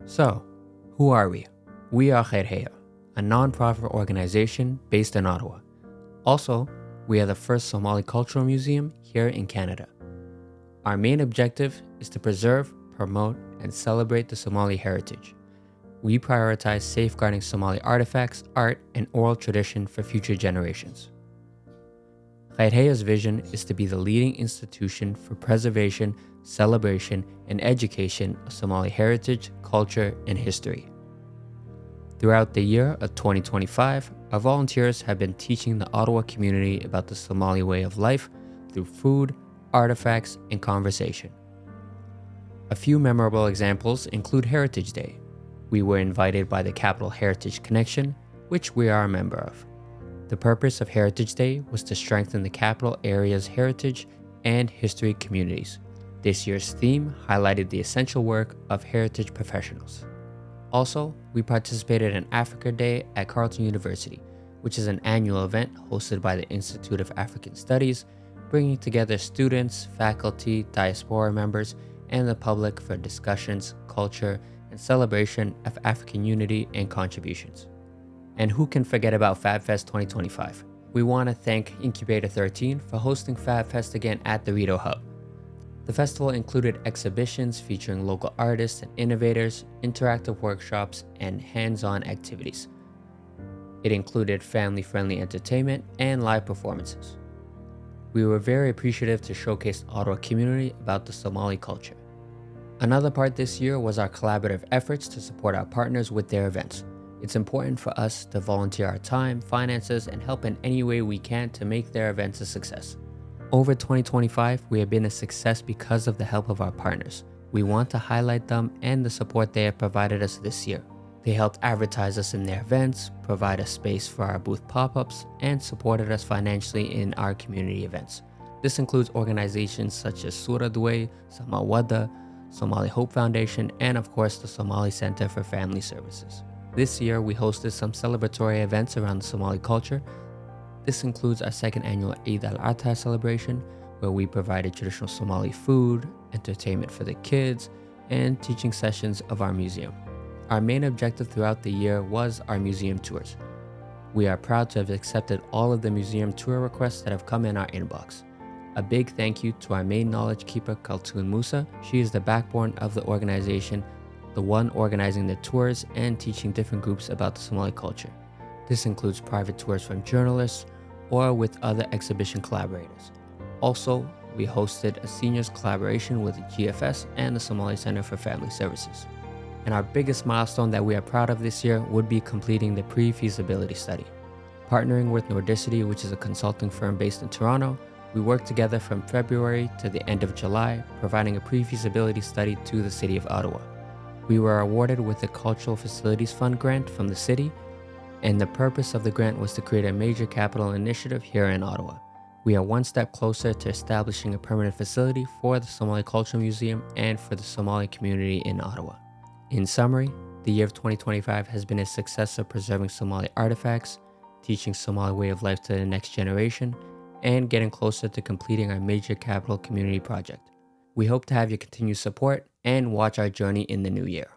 So, who are we? We are Khayrhaye, a non-profit organization based in Ottawa. Also, we are the first Somali cultural museum here in Canada. Our main objective is to preserve, promote, and celebrate the Somali heritage. We prioritize safeguarding Somali artifacts, art, and oral tradition for future generations. Khayrhaye's vision is to be the leading institution for preservation, celebration, and education of Somali heritage, culture, and history. Throughout the year of 2025, our volunteers have been teaching the Ottawa community about the Somali way of life through food, artifacts, and conversation. A few memorable examples include Heritage Day. We were invited by the Capital Heritage Connection, which we are a member of. The purpose of Heritage Day was to strengthen the capital area's heritage and history communities. This year's theme highlighted the essential work of heritage professionals. Also, we participated in Africa Day at Carleton University, which is an annual event hosted by the Institute of African Studies, bringing together students, faculty, diaspora members, and the public for discussions, culture, and celebration of African unity and contributions. And who can forget about FabFest 2025? We want to thank Incubator 13 for hosting FabFest again at the Rideau Hub. The festival included exhibitions featuring local artists and innovators, interactive workshops, and hands-on activities. It included family-friendly entertainment and live performances. We were very appreciative to showcase the Ottawa community about the Somali culture. Another part this year was our collaborative efforts to support our partners with their events. It's important for us to volunteer our time, finances, and help in any way we can to make their events a success. Over 2025, we have been a success because of the help of our partners. We want to highlight them and the support they have provided us this year. They helped advertise us in their events, provide a space for our booth pop-ups, and supported us financially in our community events. This includes organizations such as Suradwe, Samawada, Somali Hope Foundation, and of course the Somali Center for Family Services. This year, we hosted some celebratory events around the Somali culture. This includes our second annual Eid al-Adha celebration, where we provided traditional Somali food, entertainment for the kids, and teaching sessions of our museum. Our main objective throughout the year was our museum tours. We are proud to have accepted all of the museum tour requests that have come in our inbox. A big thank you to our main knowledge keeper, Kaltun Musa. She is the backbone of the organization, the one organizing the tours and teaching different groups about the Somali culture. This includes private tours from journalists or with other exhibition collaborators. Also, we hosted a seniors collaboration with the GFS and the Somali Center for Family Services. And our biggest milestone that we are proud of this year would be completing the pre-feasibility study. Partnering with Nordicity, which is a consulting firm based in Toronto, we worked together from February to the end of July, providing a pre-feasibility study to the City of Ottawa. We were awarded with the Cultural Facilities Fund grant from the city, and the purpose of the grant was to create a major capital initiative here in Ottawa. We are one step closer to establishing a permanent facility for the Somali Cultural Museum and for the Somali community in Ottawa. In summary, the year of 2025 has been a success of preserving Somali artifacts, teaching Somali way of life to the next generation, and getting closer to completing our major capital community project. We hope to have your continued support and watch our journey in the new year.